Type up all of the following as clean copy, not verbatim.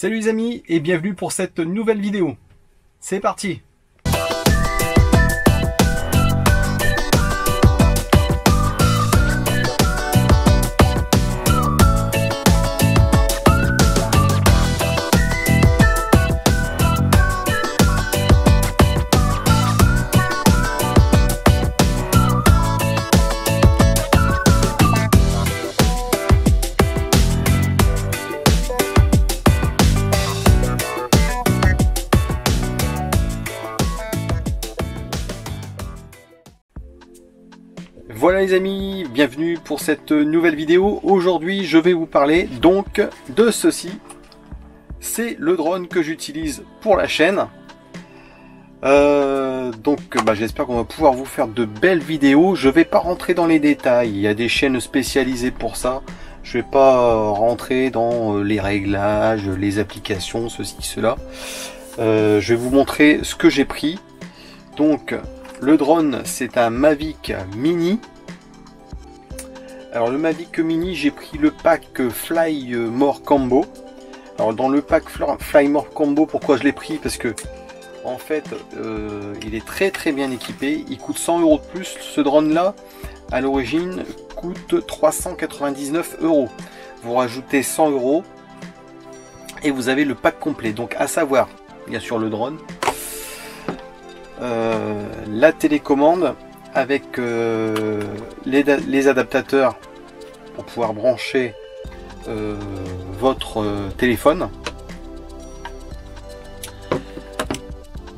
Salut les amis et bienvenue pour cette nouvelle vidéo. C'est parti! Voilà les amis, bienvenue pour cette nouvelle vidéo. Aujourd'hui je vais vous parler donc de ceci. C'est le drone que j'utilise pour la chaîne. J'espère qu'on va pouvoir vous faire de belles vidéos. Je vais pas rentrer dans les détails, il y a des chaînes spécialisées pour ça. Je vais pas rentrer dans les réglages, les applications, ceci, cela. Je vais vous montrer ce que j'ai pris. Donc le drone, c'est un Mavic Mini. Alors le Mavic Mini, j'ai pris le pack Fly More Combo. Alors dans le pack Fly More Combo, pourquoi je l'ai pris? Parce que en fait, il est très bien équipé. Il coûte 100 € de plus. Ce drone là, à l'origine, coûte 399 €. Vous rajoutez 100 € et vous avez le pack complet. Donc à savoir, bien sûr le drone, la télécommande avec les adaptateurs pour pouvoir brancher votre téléphone.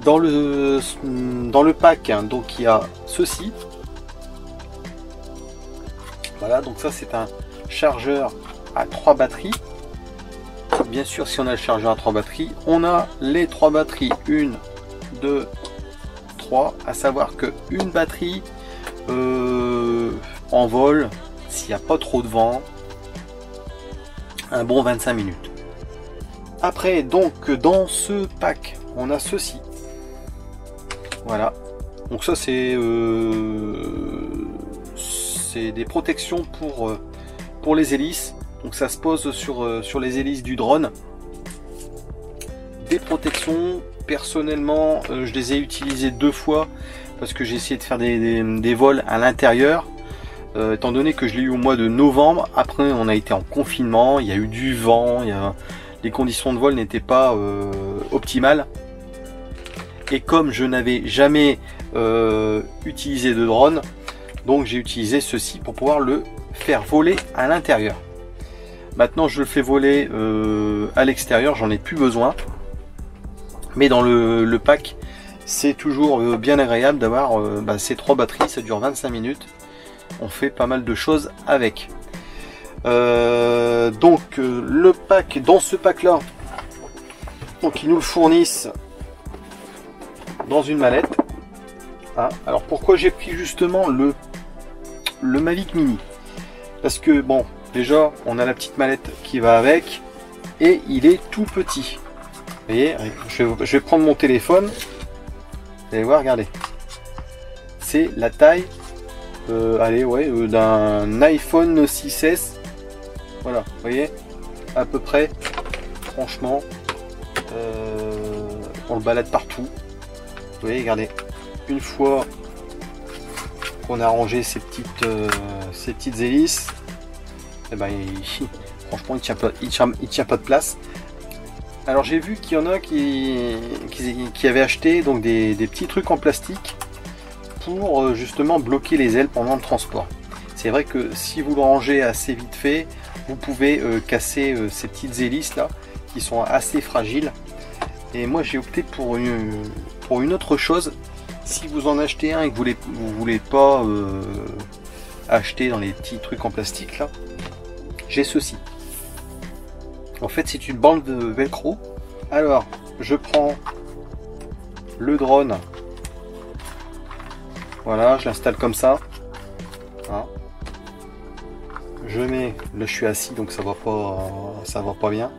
Dans le pack, hein, donc il y a ceci. Voilà, donc ça c'est un chargeur à 3 batteries. Bien sûr, si on a le chargeur à 3 batteries, on a les 3 batteries, 1, 2, 3, à savoir que une batterie en vol, s'il n'y a pas trop de vent, un bon 25 minutes. Après, donc dans ce pack, on a ceci. Voilà, donc ça c'est des protections pour les hélices. Donc ça se pose sur les hélices du drone. Des protections. Personnellement, je les ai utilisées 2 fois parce que j'ai essayé de faire des vols à l'intérieur. Étant donné que je l'ai eu au mois de novembre, après on a été en confinement, il y a eu du vent, les conditions de vol n'étaient pas optimales. Et comme je n'avais jamais utilisé de drone, donc j'ai utilisé ceci pour pouvoir le faire voler à l'intérieur. Maintenant je le fais voler à l'extérieur, j'en ai plus besoin. Mais dans le pack, c'est toujours bien agréable d'avoir ces 3 batteries, ça dure 25 minutes. On fait pas mal de choses avec. Le pack, dans ce pack là, donc ils nous le fournissent dans une mallette. Ah, alors pourquoi j'ai pris justement le Mavic Mini? Parce que bon, déjà on a la petite mallette qui va avec et il est tout petit. Vous voyez, je vais prendre mon téléphone. Vous allez voir, regardez. C'est la taille d'un iPhone 6S. Voilà, vous voyez, à peu près. Franchement, on le balade partout. Vous voyez, regardez. Une fois qu'on a rangé ces petites hélices, et ben, franchement, il tient pas de place. Alors j'ai vu qu'il y en a qui avaient acheté donc des petits trucs en plastique pour justement bloquer les ailes pendant le transport. C'est vrai que si vous le rangez assez vite fait, vous pouvez casser ces petites hélices là qui sont assez fragiles. Et moi j'ai opté pour une autre chose. Si vous en achetez un et que vous voulez pas acheter dans les petits trucs en plastique là, j'ai ceci. En fait, c'est une bande de velcro. Alors, je prends le drone. Voilà, je l'installe comme ça. Hein. Je mets, là je suis assis donc ça va pas bien.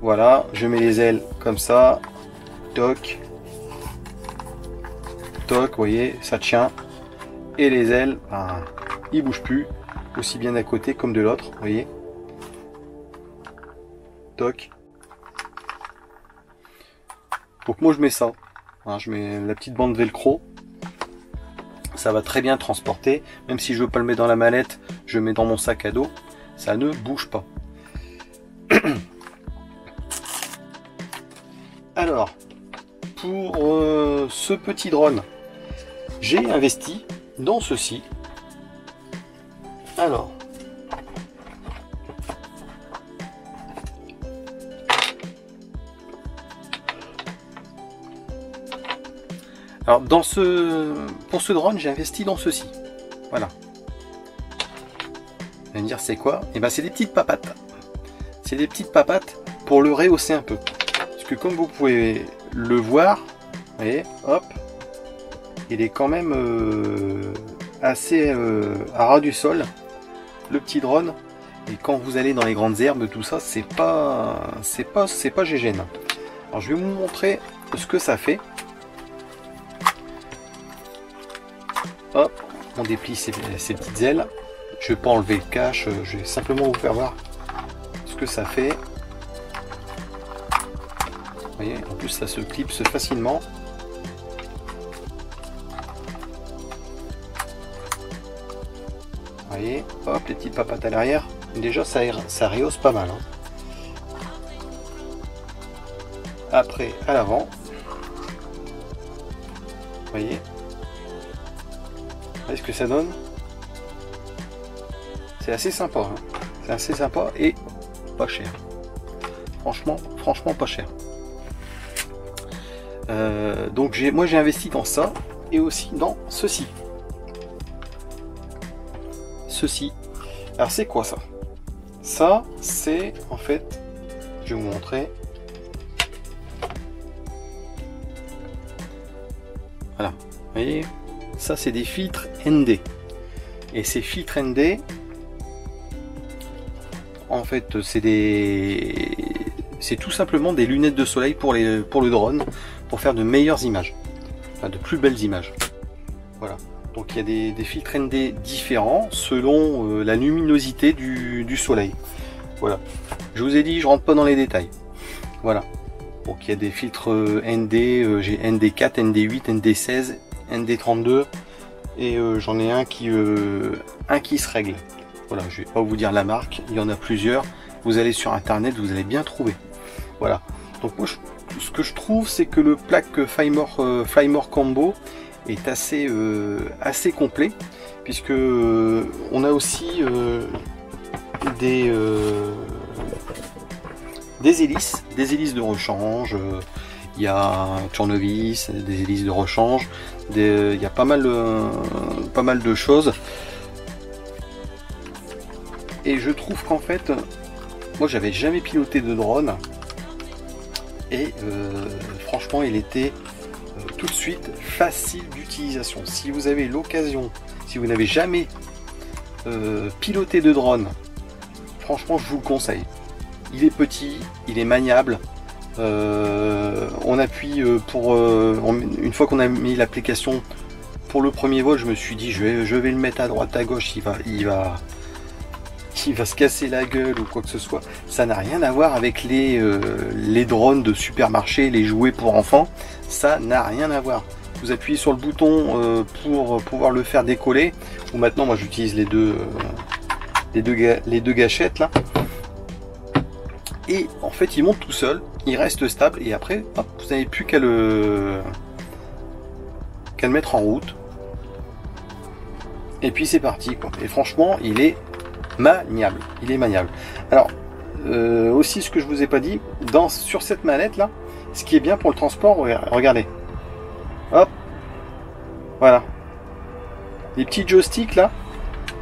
Voilà, je mets les ailes comme ça. Toc. Toc, vous voyez, ça tient. Et les ailes, ils bougent plus. Aussi bien d'un côté comme de l'autre, vous voyez. Toc, Donc moi je mets ça, hein, je mets la petite bande velcro, ça va très bien transporter, même si je veux pas le mettre dans la mallette, je le mets dans mon sac à dos, ça ne bouge pas. Alors, pour ce petit drone, j'ai investi dans ceci. Alors, pour ce drone, j'ai investi dans ceci. Voilà. Vous allez me dire c'est quoi? Et ben c'est des petites papates. C'est des petites papates pour le rehausser un peu. Parce que comme vous pouvez le voir, vous voyez, hop, il est quand même assez à ras du sol, le petit drone. Et quand vous allez dans les grandes herbes, tout ça, c'est pas gégène. Alors je vais vous montrer ce que ça fait. Hop, on déplie ces petites ailes. Je vais pas enlever le cache, je vais simplement vous faire voir ce que ça fait. Vous voyez, en plus ça se clipse facilement. Vous voyez, hop, les petites papates à l'arrière. Déjà ça rehausse pas mal. Hein. Après, à l'avant. Vous voyez. Est-ce que ça donne? C'est assez sympa, hein. C'est assez sympa et pas cher. Franchement pas cher. Donc moi j'ai investi dans ça et aussi dans ceci. Alors c'est quoi ça? Ça c'est en fait, je vais vous montrer. Voilà, vous voyez, ça c'est des filtres ND. Et ces filtres ND, en fait c'est tout simplement des lunettes de soleil pour le drone, pour faire de meilleures images, enfin de plus belles images. Voilà, donc il y a des filtres ND différents selon la luminosité du soleil. Voilà, je vous ai dit, je rentre pas dans les détails. Voilà, donc il y a des filtres ND, j'ai ND4, ND8, ND16, ND32 et j'en ai un qui se règle. Voilà, je vais pas vous dire la marque, il y en a plusieurs. Vous allez sur internet, vous allez bien trouver. Voilà, donc moi ce que je trouve, c'est que le plaque Flymore Combo est assez complet, puisque on a aussi des hélices de rechange. Il y a un tournevis, des hélices de rechange, il y a pas mal de choses. Et je trouve qu'en fait, moi j'avais jamais piloté de drone et franchement il était tout de suite facile d'utilisation. Si vous avez l'occasion, si vous n'avez jamais piloté de drone, franchement je vous le conseille. Il est petit, il est maniable. On appuie une fois qu'on a mis l'application pour le premier vol, je me suis dit je vais le mettre à droite à gauche, il va se casser la gueule ou quoi que ce soit. Ça n'a rien à voir avec les drones de supermarché, les jouets pour enfants. Ça n'a rien à voir. Vous appuyez sur le bouton pour pouvoir le faire décoller. Ou maintenant, moi j'utilise les deux gâchettes là. Et en fait, il monte tout seul, il reste stable et après, hop, vous n'avez plus qu'à le mettre en route. Et puis c'est parti quoi. Et franchement, il est maniable. Alors aussi ce que je vous ai pas dit, sur cette manette là, ce qui est bien pour le transport, regardez, hop, voilà, les petits joysticks là,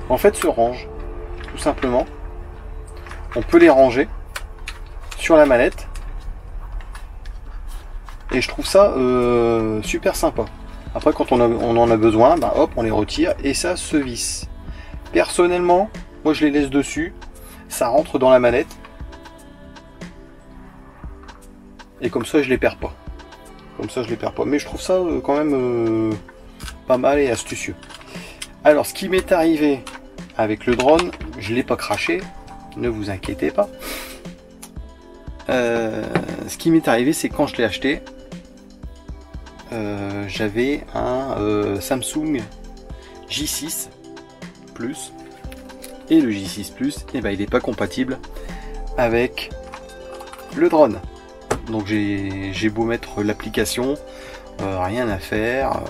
en fait se rangent tout simplement. On peut les ranger sur la manette et je trouve ça super sympa. Après quand on en a besoin, bah, hop, on les retire et ça se visse. Personnellement, moi je les laisse dessus, ça rentre dans la manette et comme ça je les perds pas. Mais je trouve ça quand même pas mal et astucieux. Alors ce qui m'est arrivé avec le drone, je l'ai pas craché, ne vous inquiétez pas. Ce qui m'est arrivé, c'est quand je l'ai acheté, j'avais un Samsung J6 Plus, et le J6 Plus, et ben, il n'est pas compatible avec le drone. Donc j'ai beau mettre l'application, rien à faire,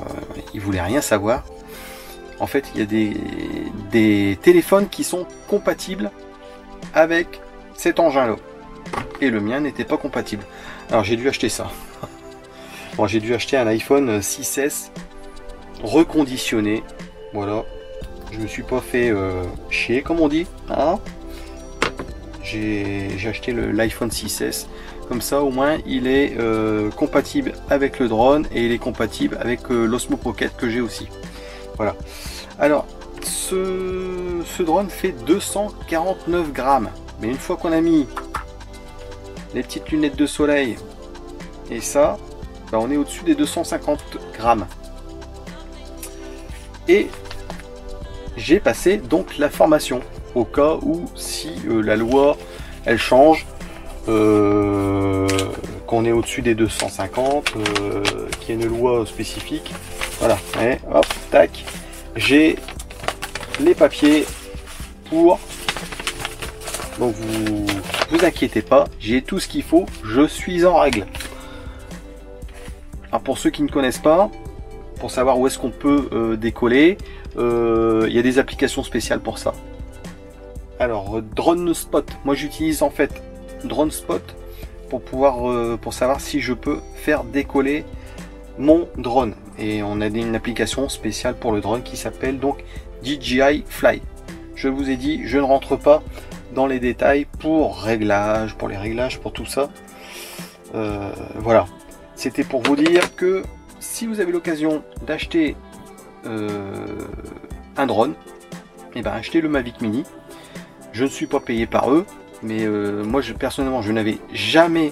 il voulait rien savoir. En fait, il y a des téléphones qui sont compatibles avec cet engin-là. Et le mien n'était pas compatible. Alors j'ai dû acheter ça. Bon, j'ai dû acheter un iPhone 6S reconditionné. Voilà. Je me suis pas fait chier, comme on dit. Hein, j'ai acheté l'iPhone 6S. Comme ça, au moins, il est compatible avec le drone et il est compatible avec l'Osmo Pocket que j'ai aussi. Voilà. Alors, ce drone fait 249 grammes. Mais une fois qu'on a mis les petites lunettes de soleil et ça, bah, on est au-dessus des 250 grammes. Et j'ai passé donc la formation au cas où si la loi elle change, qu'on est au-dessus des 250, qu'il y a une loi spécifique. Voilà, et hop, tac, j'ai les papiers pour. Donc vous inquiétez pas, j'ai tout ce qu'il faut, je suis en règle. Alors pour ceux qui ne connaissent pas, pour savoir où est-ce qu'on peut décoller, il y a des applications spéciales pour ça. Alors Drone Spot, moi j'utilise en fait Drone Spot pour pouvoir pour savoir si je peux faire décoller mon drone. Et on a une application spéciale pour le drone qui s'appelle donc DJI Fly. Je vous ai dit, je ne rentre pas dans les détails pour réglages, pour les réglages, pour tout ça. Voilà, c'était pour vous dire que si vous avez l'occasion d'acheter un drone, et ben achetez le Mavic Mini. Je ne suis pas payé par eux, mais moi personnellement je n'avais jamais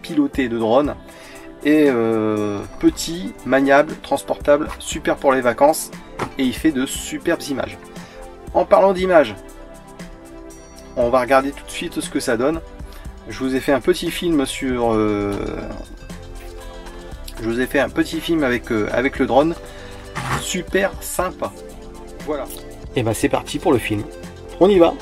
piloté de drone. Et petit, maniable, transportable, super pour les vacances, et il fait de superbes images. En parlant d'images, on va regarder tout de suite ce que ça donne. Je vous ai fait un petit film sur je vous ai fait un petit film avec le drone, super sympa. Voilà. Et ben c'est parti pour le film. On y va.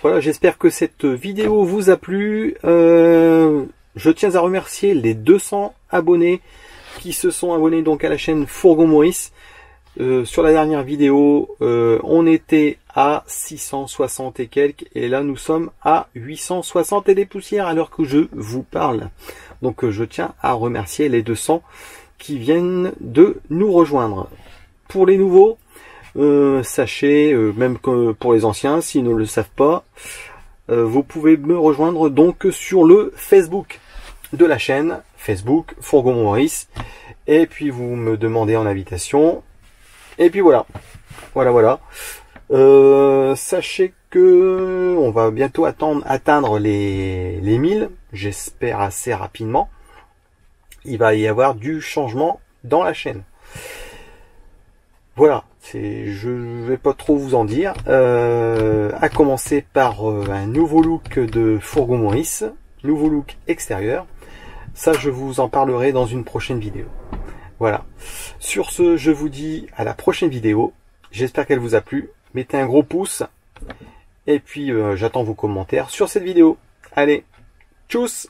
Voilà, j'espère que cette vidéo vous a plu. Je tiens à remercier les 200 abonnés qui se sont abonnés donc à la chaîne Fourgon Maurice. Sur la dernière vidéo, on était à 660 et quelques, et là nous sommes à 860 et des poussières à l'heure que je vous parle. Donc je tiens à remercier les 200 qui viennent de nous rejoindre. Pour les nouveaux, sachez, même que pour les anciens, s'ils ne le savent pas, vous pouvez me rejoindre donc sur le Facebook de la chaîne, Facebook Fourgon Maurice, et puis vous me demandez en invitation. Et puis voilà, voilà. Sachez que on va bientôt atteindre les 1000, j'espère assez rapidement. Il va y avoir du changement dans la chaîne. Voilà, je vais pas trop vous en dire. À commencer par un nouveau look de Fourgon Maurice, nouveau look extérieur. Ça, je vous en parlerai dans une prochaine vidéo. Voilà. Sur ce, je vous dis à la prochaine vidéo. J'espère qu'elle vous a plu. Mettez un gros pouce. Et puis, j'attends vos commentaires sur cette vidéo. Allez, tchuss!